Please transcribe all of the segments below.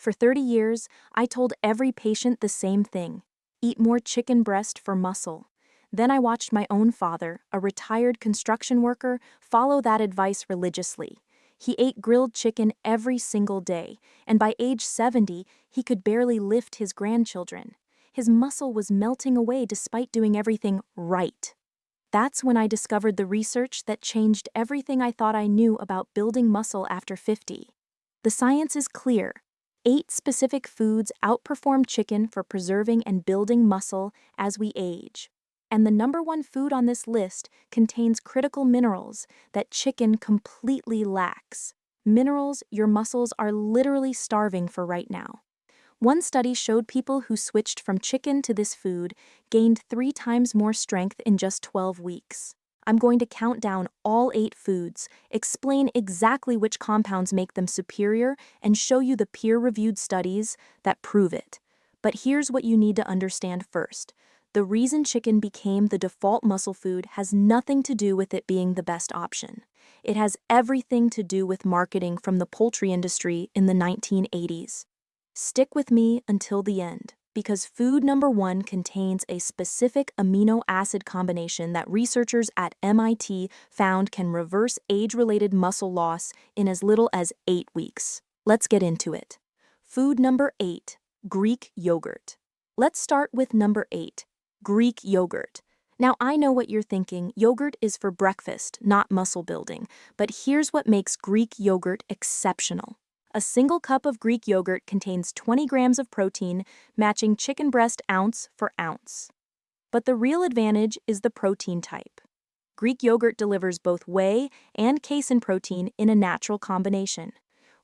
For 30 years, I told every patient the same thing: eat more chicken breast for muscle. Then I watched my own father, a retired construction worker, follow that advice religiously. He ate grilled chicken every single day, and by age 70, he could barely lift his grandchildren. His muscle was melting away despite doing everything right. That's when I discovered the research that changed everything I thought I knew about building muscle after 50. The science is clear. 8 specific foods outperform chicken for preserving and building muscle as we age. And the number one food on this list contains critical minerals that chicken completely lacks. Minerals your muscles are literally starving for right now. One study showed people who switched from chicken to this food gained 3 times more strength in just 12 weeks. I'm going to count down all 8 foods, explain exactly which compounds make them superior, and show you the peer-reviewed studies that prove it. But here's what you need to understand first. The reason chicken became the default muscle food has nothing to do with it being the best option. It has everything to do with marketing from the poultry industry in the 1980s. Stick with me until the end, because food number 1 contains a specific amino acid combination that researchers at MIT found can reverse age-related muscle loss in as little as 8 weeks. Let's get into it. Food number 8, Greek yogurt. Let's start with number 8, Greek yogurt. Now, I know what you're thinking: yogurt is for breakfast, not muscle building, but here's what makes Greek yogurt exceptional. A single cup of Greek yogurt contains 20 grams of protein, matching chicken breast ounce for ounce. But the real advantage is the protein type. Greek yogurt delivers both whey and casein protein in a natural combination.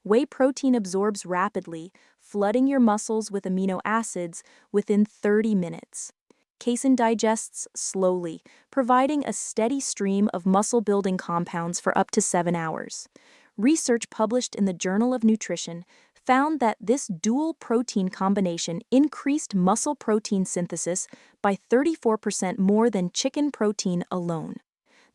Whey protein absorbs rapidly, flooding your muscles with amino acids within 30 minutes. Casein digests slowly, providing a steady stream of muscle-building compounds for up to 7 hours. Research published in the Journal of Nutrition found that this dual protein combination increased muscle protein synthesis by 34% more than chicken protein alone.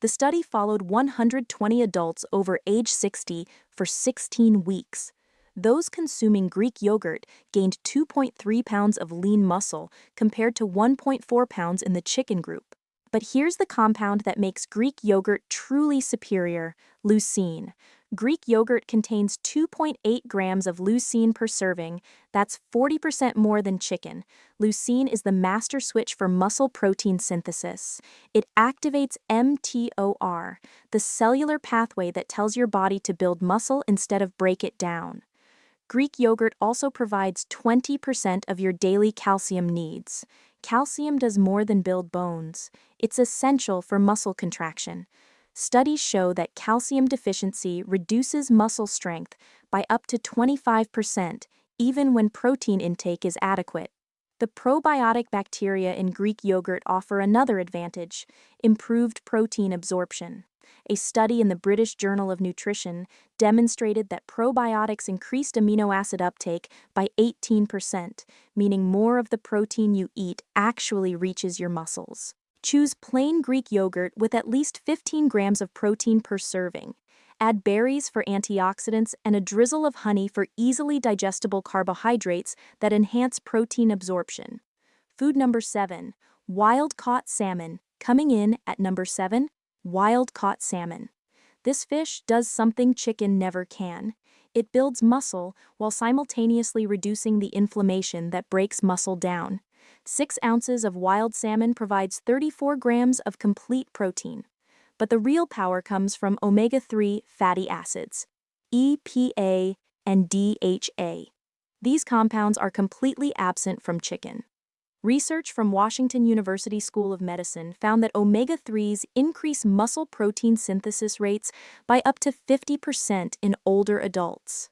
The study followed 120 adults over age 60 for 16 weeks. Those consuming Greek yogurt gained 2.3 pounds of lean muscle compared to 1.4 pounds in the chicken group. But here's the compound that makes Greek yogurt truly superior: leucine. Greek yogurt contains 2.8 grams of leucine per serving. That's 40% more than chicken. Leucine is the master switch for muscle protein synthesis. It activates mTOR, the cellular pathway that tells your body to build muscle instead of break it down. Greek yogurt also provides 20% of your daily calcium needs. Calcium does more than build bones. It's essential for muscle contraction. Studies show that calcium deficiency reduces muscle strength by up to 25%, even when protein intake is adequate. The probiotic bacteria in Greek yogurt offer another advantage: improved protein absorption. A study in the British Journal of Nutrition demonstrated that probiotics increased amino acid uptake by 18%, meaning more of the protein you eat actually reaches your muscles. Choose plain Greek yogurt with at least 15 grams of protein per serving. Add berries for antioxidants and a drizzle of honey for easily digestible carbohydrates that enhance protein absorption. Food number 7, wild-caught salmon. Coming in at number 7, wild-caught salmon. This fish does something chicken never can. It builds muscle while simultaneously reducing the inflammation that breaks muscle down. 6 ounces of wild salmon provides 34 grams of complete protein. But the real power comes from omega-3 fatty acids, EPA and DHA. These compounds are completely absent from chicken. Research from Washington University School of Medicine found that omega-3s increase muscle protein synthesis rates by up to 50% in older adults.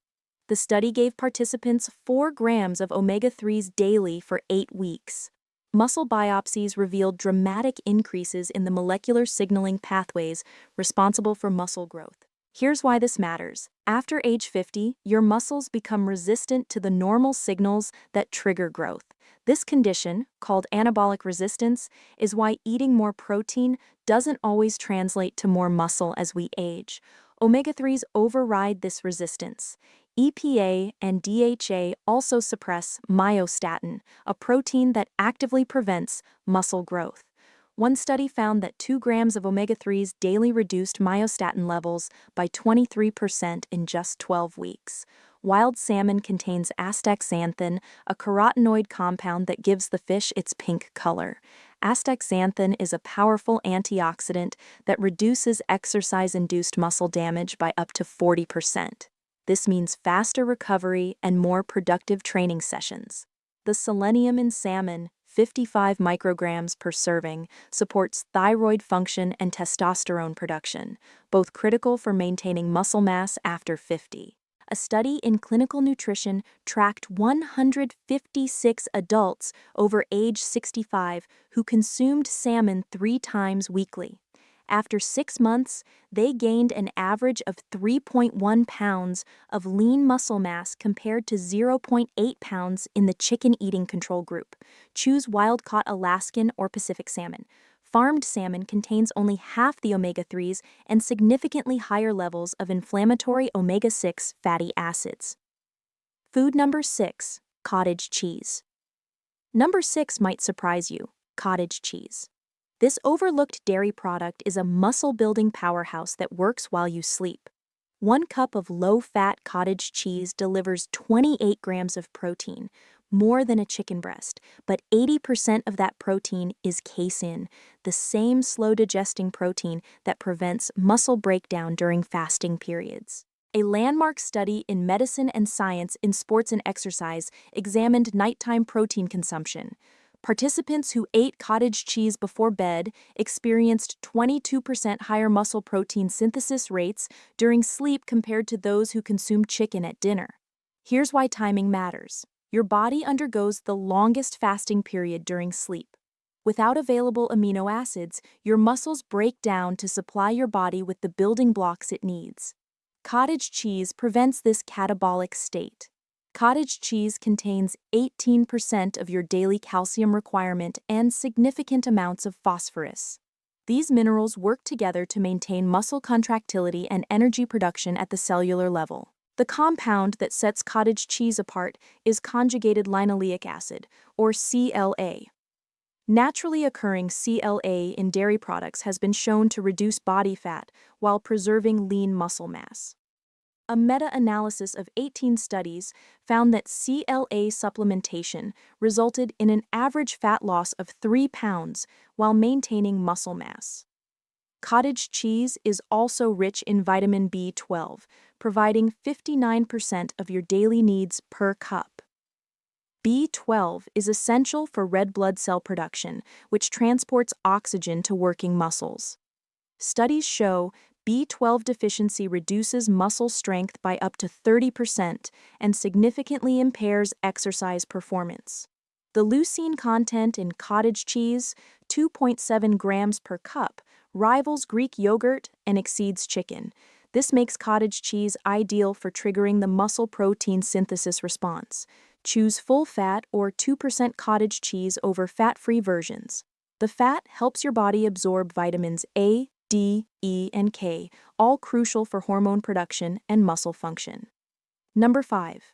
The study gave participants 4 grams of omega-3s daily for 8 weeks. Muscle biopsies revealed dramatic increases in the molecular signaling pathways responsible for muscle growth. Here's why this matters. After age 50, your muscles become resistant to the normal signals that trigger growth. This condition, called anabolic resistance, is why eating more protein doesn't always translate to more muscle as we age. Omega-3s override this resistance. EPA and DHA also suppress myostatin, a protein that actively prevents muscle growth. One study found that 2 grams of omega-3s daily reduced myostatin levels by 23% in just 12 weeks. Wild salmon contains astaxanthin, a carotenoid compound that gives the fish its pink color. Astaxanthin is a powerful antioxidant that reduces exercise-induced muscle damage by up to 40%. This means faster recovery and more productive training sessions. The selenium in salmon, 55 micrograms per serving, supports thyroid function and testosterone production, both critical for maintaining muscle mass after 50. A study in clinical nutrition tracked 156 adults over age 65 who consumed salmon 3 times weekly. After 6 months, they gained an average of 3.1 pounds of lean muscle mass compared to 0.8 pounds in the chicken eating control group. Choose wild-caught Alaskan or Pacific salmon. Farmed salmon contains only half the omega-3s and significantly higher levels of inflammatory omega-6 fatty acids. Food number 6, cottage cheese. Number 6 might surprise you, cottage cheese. This overlooked dairy product is a muscle-building powerhouse that works while you sleep. 1 cup of low-fat cottage cheese delivers 28 grams of protein, more than a chicken breast, but 80% of that protein is casein, the same slow-digesting protein that prevents muscle breakdown during fasting periods. A landmark study in Medicine and Science in Sports and Exercise examined nighttime protein consumption. Participants who ate cottage cheese before bed experienced 22% higher muscle protein synthesis rates during sleep compared to those who consumed chicken at dinner. Here's why timing matters. Your body undergoes the longest fasting period during sleep. Without available amino acids, your muscles break down to supply your body with the building blocks it needs. Cottage cheese prevents this catabolic state. Cottage cheese contains 18% of your daily calcium requirement and significant amounts of phosphorus. These minerals work together to maintain muscle contractility and energy production at the cellular level. The compound that sets cottage cheese apart is conjugated linoleic acid, or CLA. Naturally occurring CLA in dairy products has been shown to reduce body fat while preserving lean muscle mass. A meta-analysis of 18 studies found that CLA supplementation resulted in an average fat loss of 3 pounds while maintaining muscle mass. Cottage cheese is also rich in vitamin B12, providing 59% of your daily needs per cup. B12 is essential for red blood cell production, which transports oxygen to working muscles. Studies show B12 deficiency reduces muscle strength by up to 30% and significantly impairs exercise performance. The leucine content in cottage cheese, 2.7 grams per cup, rivals Greek yogurt and exceeds chicken. This makes cottage cheese ideal for triggering the muscle protein synthesis response. Choose full-fat or 2% cottage cheese over fat-free versions. The fat helps your body absorb vitamins A, D, E, and K, all crucial for hormone production and muscle function. Number 5.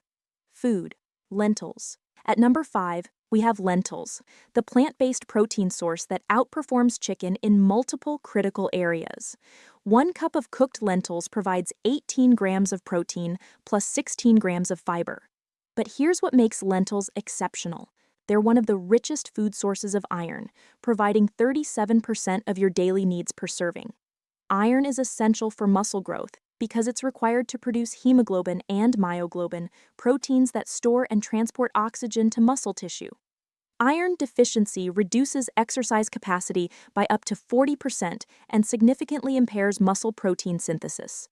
Food, lentils. At number 5, we have lentils, the plant-based protein source that outperforms chicken in multiple critical areas. 1 cup of cooked lentils provides 18 grams of protein plus 16 grams of fiber. But here's what makes lentils exceptional. They're one of the richest food sources of iron, providing 37% of your daily needs per serving. Iron is essential for muscle growth because it's required to produce hemoglobin and myoglobin, proteins that store and transport oxygen to muscle tissue. Iron deficiency reduces exercise capacity by up to 40% and significantly impairs muscle protein synthesis.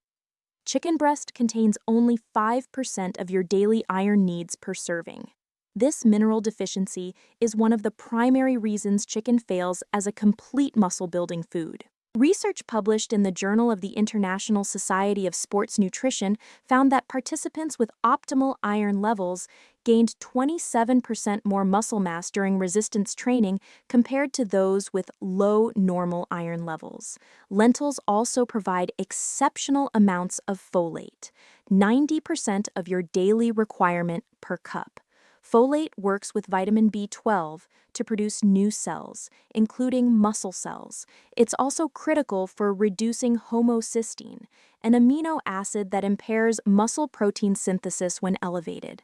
Chicken breast contains only 5% of your daily iron needs per serving. This mineral deficiency is one of the primary reasons chicken fails as a complete muscle-building food. Research published in the Journal of the International Society of Sports Nutrition found that participants with optimal iron levels gained 27% more muscle mass during resistance training compared to those with low normal iron levels. Lentils also provide exceptional amounts of folate, 90% of your daily requirement per cup. Folate works with vitamin B12 to produce new cells, including muscle cells. It's also critical for reducing homocysteine, an amino acid that impairs muscle protein synthesis when elevated.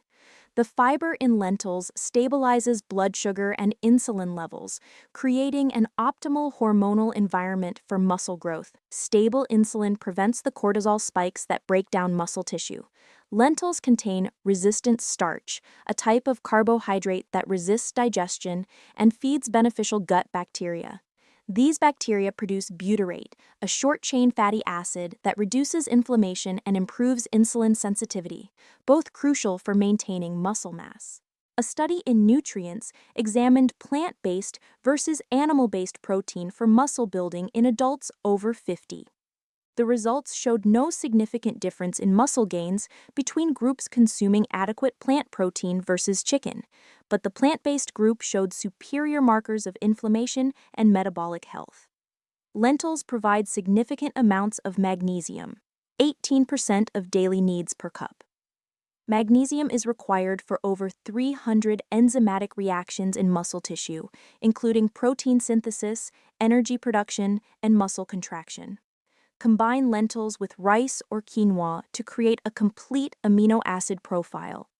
The fiber in lentils stabilizes blood sugar and insulin levels, creating an optimal hormonal environment for muscle growth. Stable insulin prevents the cortisol spikes that break down muscle tissue. Lentils contain resistant starch, a type of carbohydrate that resists digestion and feeds beneficial gut bacteria. These bacteria produce butyrate, a short-chain fatty acid that reduces inflammation and improves insulin sensitivity, both crucial for maintaining muscle mass. A study in nutrients examined plant-based versus animal-based protein for muscle building in adults over 50. The results showed no significant difference in muscle gains between groups consuming adequate plant protein versus chicken, but the plant-based group showed superior markers of inflammation and metabolic health. Lentils provide significant amounts of magnesium, 18% of daily needs per cup. Magnesium is required for over 300 enzymatic reactions in muscle tissue, including protein synthesis, energy production, and muscle contraction. Combine lentils with rice or quinoa to create a complete amino acid profile.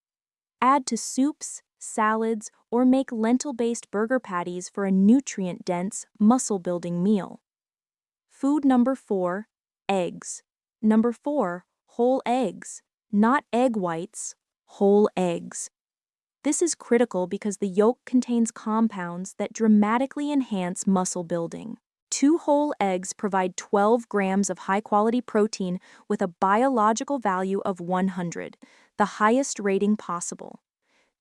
Add to soups, salads, or make lentil-based burger patties for a nutrient-dense, muscle-building meal. Food number 4, eggs. Number 4, whole eggs. Not egg whites, whole eggs. This is critical because the yolk contains compounds that dramatically enhance muscle building. 2 whole eggs provide 12 grams of high-quality protein with a biological value of 100, the highest rating possible.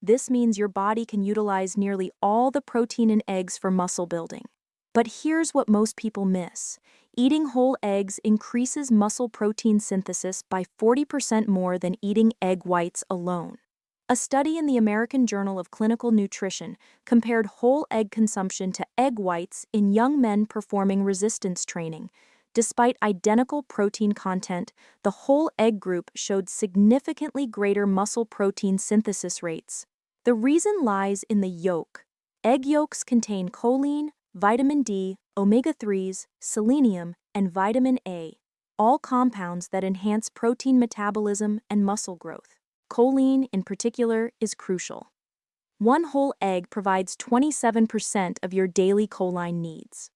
This means your body can utilize nearly all the protein in eggs for muscle building. But here's what most people miss. Eating whole eggs increases muscle protein synthesis by 40% more than eating egg whites alone. A study in the American Journal of Clinical Nutrition compared whole egg consumption to egg whites in young men performing resistance training. Despite identical protein content, the whole egg group showed significantly greater muscle protein synthesis rates. The reason lies in the yolk. Egg yolks contain choline, vitamin D, omega-3s, selenium, and vitamin A, all compounds that enhance protein metabolism and muscle growth. Choline, in particular, is crucial. 1 whole egg provides 27% of your daily choline needs.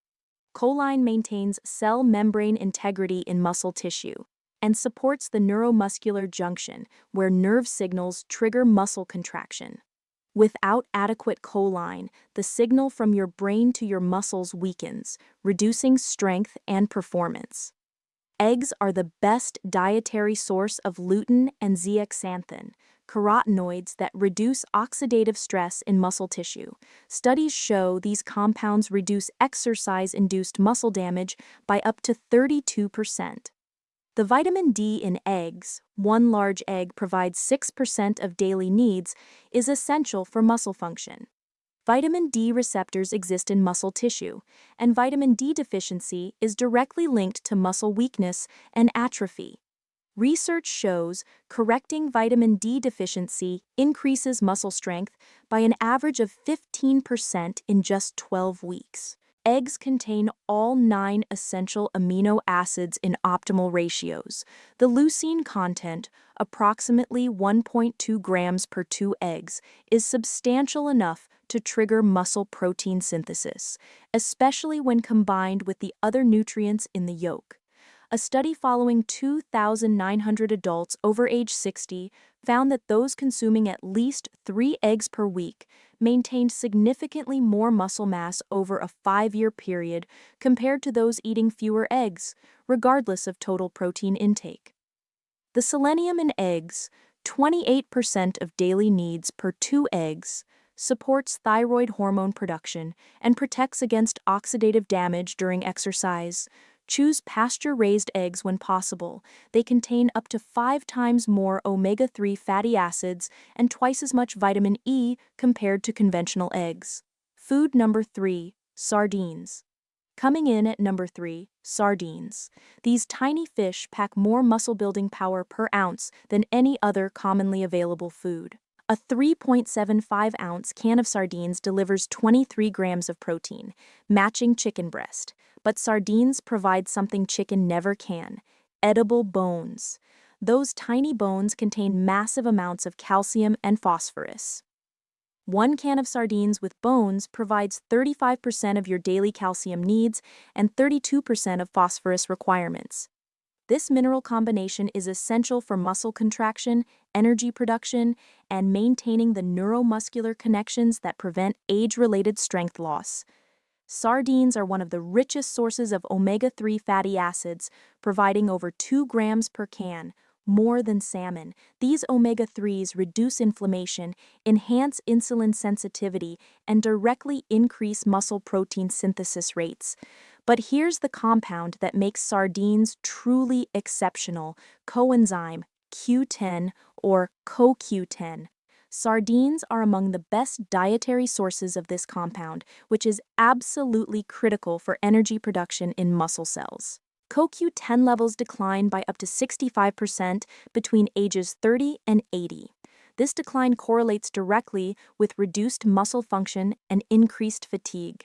Choline maintains cell membrane integrity in muscle tissue and supports the neuromuscular junction, where nerve signals trigger muscle contraction. Without adequate choline, the signal from your brain to your muscles weakens, reducing strength and performance. Eggs are the best dietary source of lutein and zeaxanthin, carotenoids that reduce oxidative stress in muscle tissue. Studies show these compounds reduce exercise-induced muscle damage by up to 32%. The vitamin D in eggs, 1 large egg provides 6% of daily needs, is essential for muscle function. Vitamin D receptors exist in muscle tissue, and vitamin D deficiency is directly linked to muscle weakness and atrophy. Research shows correcting vitamin D deficiency increases muscle strength by an average of 15% in just 12 weeks. Eggs contain all 9 essential amino acids in optimal ratios. The leucine content, approximately 1.2 grams per 2 eggs, is substantial enough to trigger muscle protein synthesis, especially when combined with the other nutrients in the yolk. A study following 2,900 adults over age 60 found that those consuming at least 3 eggs per week maintained significantly more muscle mass over a 5-year period compared to those eating fewer eggs, regardless of total protein intake. The selenium in eggs, 28% of daily needs per 2 eggs, supports thyroid hormone production and protects against oxidative damage during exercise. Choose pasture-raised eggs when possible. They contain up to 5 times more omega-3 fatty acids and twice as much vitamin E compared to conventional eggs. Food number 3, sardines. Coming in at number 3, sardines. These tiny fish pack more muscle-building power per ounce than any other commonly available food. A 3.75-ounce can of sardines delivers 23 grams of protein, matching chicken breast. But sardines provide something chicken never can: edible bones. Those tiny bones contain massive amounts of calcium and phosphorus. One can of sardines with bones provides 35% of your daily calcium needs and 32% of phosphorus requirements. This mineral combination is essential for muscle contraction, energy production, and maintaining the neuromuscular connections that prevent age-related strength loss. Sardines are one of the richest sources of omega-3 fatty acids, providing over 2 grams per can, more than salmon. These omega-3s reduce inflammation, enhance insulin sensitivity, and directly increase muscle protein synthesis rates. But here's the compound that makes sardines truly exceptional: coenzyme Q10 or CoQ10. Sardines are among the best dietary sources of this compound, which is absolutely critical for energy production in muscle cells. CoQ10 levels decline by up to 65% between ages 30 and 80. This decline correlates directly with reduced muscle function and increased fatigue.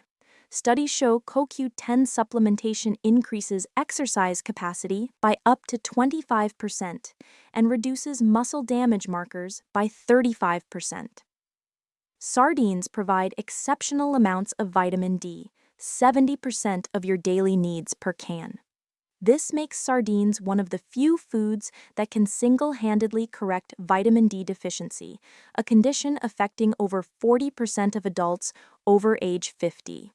Studies show CoQ10 supplementation increases exercise capacity by up to 25% and reduces muscle damage markers by 35%. Sardines provide exceptional amounts of vitamin D, 70% of your daily needs per can. This makes sardines one of the few foods that can single-handedly correct vitamin D deficiency, a condition affecting over 40% of adults over age 50.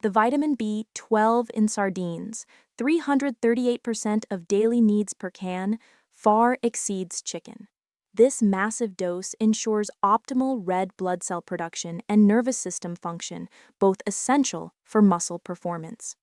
The vitamin B12 in sardines, 338% of daily needs per can, far exceeds chicken. This massive dose ensures optimal red blood cell production and nervous system function, both essential for muscle performance.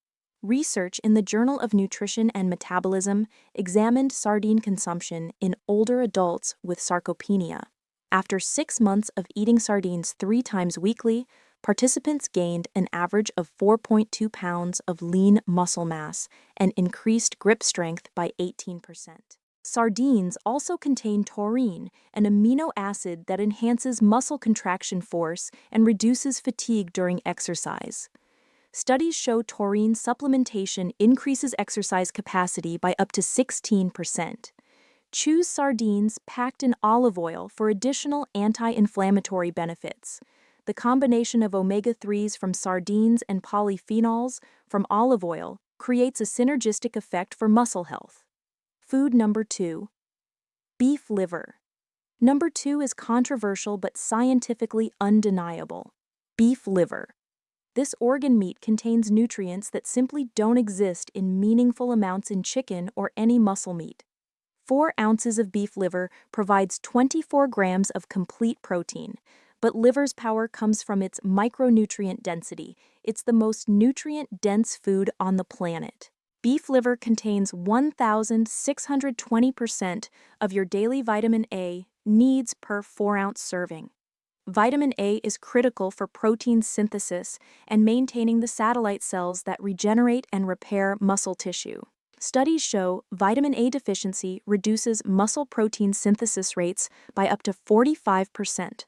Research in the Journal of Nutrition and Metabolism examined sardine consumption in older adults with sarcopenia. After 6 months of eating sardines 3 times weekly, participants gained an average of 4.2 pounds of lean muscle mass and increased grip strength by 18%. Sardines also contain taurine, an amino acid that enhances muscle contraction force and reduces fatigue during exercise. Studies show taurine supplementation increases exercise capacity by up to 16%. Choose sardines packed in olive oil for additional anti-inflammatory benefits. The combination of omega-3s from sardines and polyphenols from olive oil creates a synergistic effect for muscle health. Food number 2, beef liver. Number 2 is controversial but scientifically undeniable: beef liver. This organ meat contains nutrients that simply don't exist in meaningful amounts in chicken or any muscle meat. 4 ounces of beef liver provides 24 grams of complete protein, but liver's power comes from its micronutrient density. It's the most nutrient-dense food on the planet. Beef liver contains 1,620% of your daily vitamin A needs per 4-ounce serving. Vitamin A is critical for protein synthesis and maintaining the satellite cells that regenerate and repair muscle tissue. Studies show vitamin A deficiency reduces muscle protein synthesis rates by up to 45%.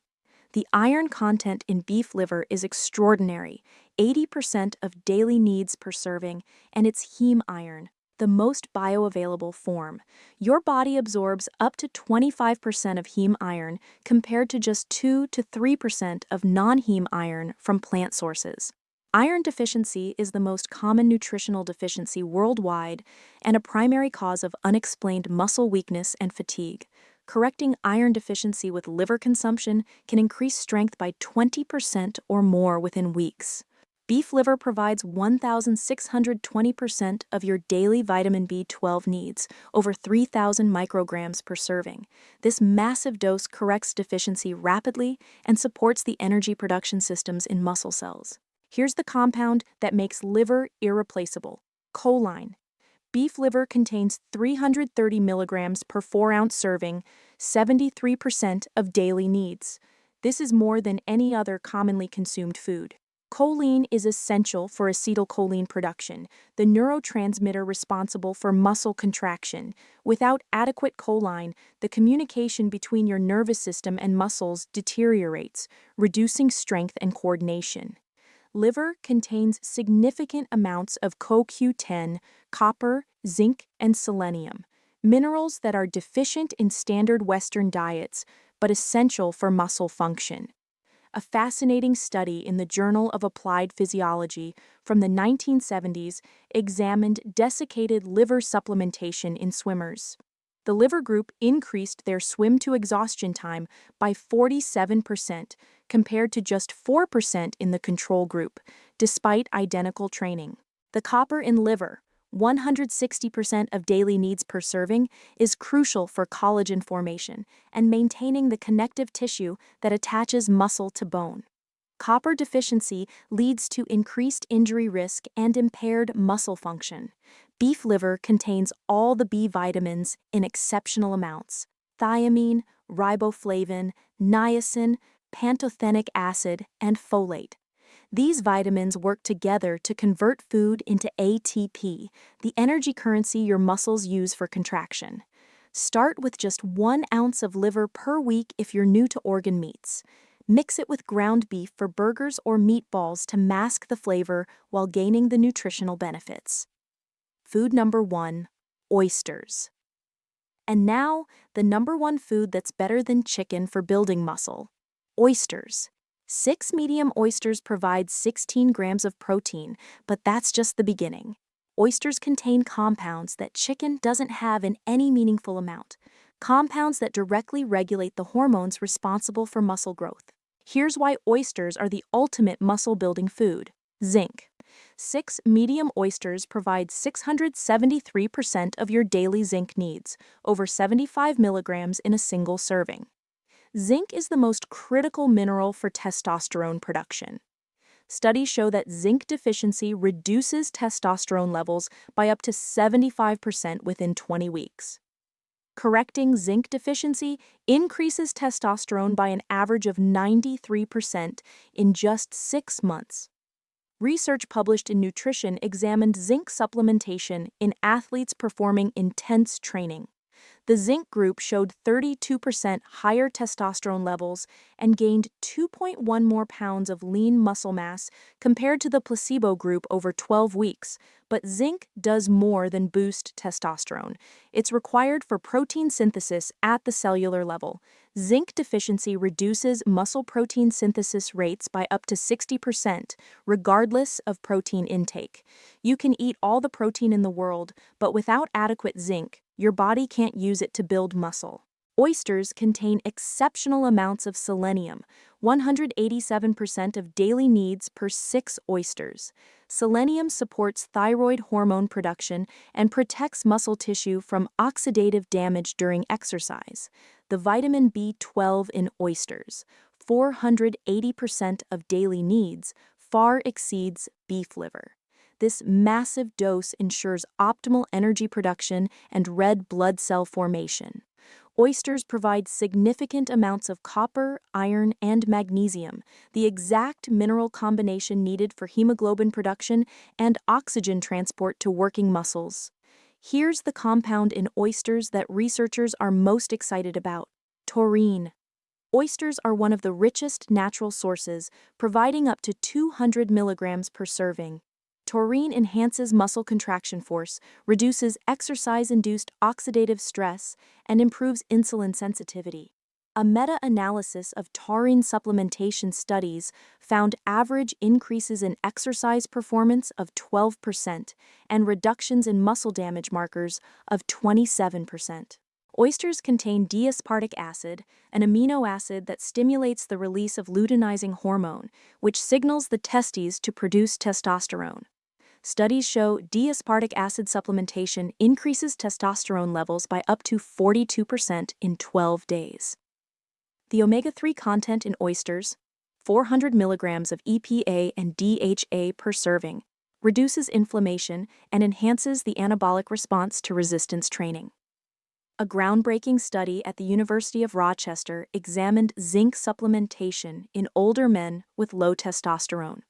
The iron content in beef liver is extraordinary, 80% of daily needs per serving, and it's heme iron, the most bioavailable form. Your body absorbs up to 25% of heme iron compared to just 2 to 3% of non-heme iron from plant sources. Iron deficiency is the most common nutritional deficiency worldwide and a primary cause of unexplained muscle weakness and fatigue. Correcting iron deficiency with liver consumption can increase strength by 20% or more within weeks. Beef liver provides 1,620% of your daily vitamin B12 needs, over 3,000 micrograms per serving. This massive dose corrects deficiency rapidly and supports the energy production systems in muscle cells. Here's the compound that makes liver irreplaceable: Choline. Beef liver contains 330 milligrams per 4-ounce serving, 73% of daily needs. This is more than any other commonly consumed food. Choline is essential for acetylcholine production, the neurotransmitter responsible for muscle contraction. Without adequate choline, the communication between your nervous system and muscles deteriorates, reducing strength and coordination. Liver contains significant amounts of CoQ10, copper, zinc, and selenium, minerals that are deficient in standard Western diets but essential for muscle function. A fascinating study in the Journal of Applied Physiology from the 1970s examined desiccated liver supplementation in swimmers. The liver group increased their swim-to-exhaustion time by 47% compared to just 4% in the control group, despite identical training. The copper in liver, 160% of daily needs per serving, is crucial for collagen formation and maintaining the connective tissue that attaches muscle to bone. Copper deficiency leads to increased injury risk and impaired muscle function. Beef liver contains all the B vitamins in exceptional amounts: thiamine, riboflavin, niacin, pantothenic acid, and folate. These vitamins work together to convert food into ATP, the energy currency your muscles use for contraction. Start with just 1 ounce of liver per week if you're new to organ meats. Mix it with ground beef for burgers or meatballs to mask the flavor while gaining the nutritional benefits. Food number 1, oysters. And now, the number 1 food that's better than chicken for building muscle: oysters. 6 medium oysters provide 16 grams of protein, but that's just the beginning. Oysters contain compounds that chicken doesn't have in any meaningful amount, compounds that directly regulate the hormones responsible for muscle growth. Here's why oysters are the ultimate muscle-building food. Zinc. 6 medium oysters provide 673% of your daily zinc needs, over 75 milligrams in a single serving. Zinc is the most critical mineral for testosterone production. Studies show that zinc deficiency reduces testosterone levels by up to 75% within 20 weeks. Correcting zinc deficiency increases testosterone by an average of 93% in just 6 months. Research published in Nutrition examined zinc supplementation in athletes performing intense training. The zinc group showed 32% higher testosterone levels and gained 2.1 more pounds of lean muscle mass compared to the placebo group over 12 weeks. But zinc does more than boost testosterone. It's required for protein synthesis at the cellular level. Zinc deficiency reduces muscle protein synthesis rates by up to 60%, regardless of protein intake. You can eat all the protein in the world, but without adequate zinc, your body can't use it to build muscle. Oysters contain exceptional amounts of selenium, 187% of daily needs per 6 oysters. Selenium supports thyroid hormone production and protects muscle tissue from oxidative damage during exercise. The vitamin B12 in oysters, 480% of daily needs, far exceeds beef liver. This massive dose ensures optimal energy production and red blood cell formation. Oysters provide significant amounts of copper, iron, and magnesium, the exact mineral combination needed for hemoglobin production and oxygen transport to working muscles. Here's the compound in oysters that researchers are most excited about: taurine. Oysters are one of the richest natural sources, providing up to 200 milligrams per serving. Taurine enhances muscle contraction force, reduces exercise-induced oxidative stress, and improves insulin sensitivity. A meta-analysis of taurine supplementation studies found average increases in exercise performance of 12% and reductions in muscle damage markers of 27%. Oysters contain D-aspartic acid, an amino acid that stimulates the release of luteinizing hormone, which signals the testes to produce testosterone. Studies show D-aspartic acid supplementation increases testosterone levels by up to 42% in 12 days. The omega-3 content in oysters, 400 milligrams of EPA and DHA per serving, reduces inflammation, and enhances the anabolic response to resistance training. A groundbreaking study at the University of Rochester examined zinc supplementation in older men with low testosterone.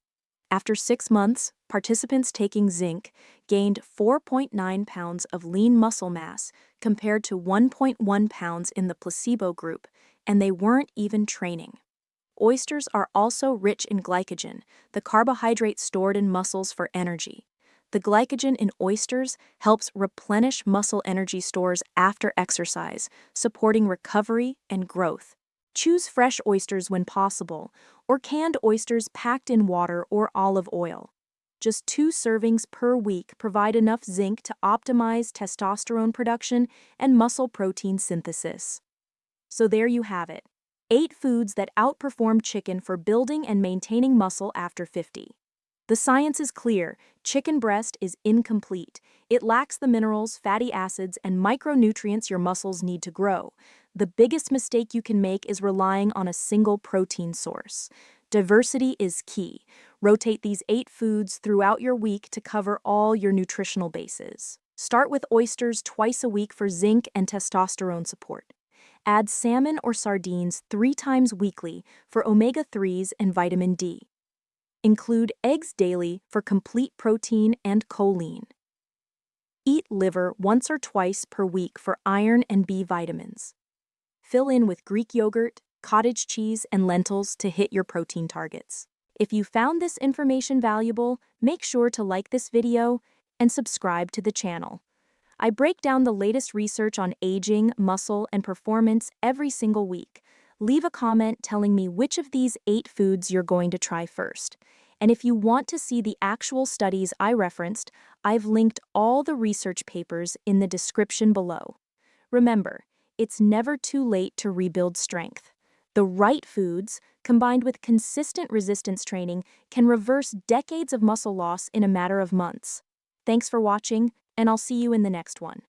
After 6 months, participants taking zinc gained 4.9 pounds of lean muscle mass compared to 1.1 pounds in the placebo group, and they weren't even training. Oysters are also rich in glycogen, the carbohydrate stored in muscles for energy. The glycogen in oysters helps replenish muscle energy stores after exercise, supporting recovery and growth. Choose fresh oysters when possible, or canned oysters packed in water or olive oil. Just 2 servings per week provide enough zinc to optimize testosterone production and muscle protein synthesis. So there you have it. 8 foods that outperform chicken for building and maintaining muscle after 50. The science is clear: chicken breast is incomplete. It lacks the minerals, fatty acids, and micronutrients your muscles need to grow. The biggest mistake you can make is relying on a single protein source. Diversity is key. Rotate these 8 foods throughout your week to cover all your nutritional bases. Start with oysters twice a week for zinc and testosterone support. Add salmon or sardines 3 times weekly for omega-3s and vitamin D. Include eggs daily for complete protein and choline. Eat liver once or twice per week for iron and B vitamins. Fill in with Greek yogurt, cottage cheese, and lentils to hit your protein targets. If you found this information valuable, make sure to like this video and subscribe to the channel. I break down the latest research on aging, muscle, and performance every single week. Leave a comment telling me which of these 8 foods you're going to try first. And if you want to see the actual studies I referenced, I've linked all the research papers in the description below. Remember, it's never too late to rebuild strength. The right foods, combined with consistent resistance training, can reverse decades of muscle loss in a matter of months. Thanks for watching, and I'll see you in the next one.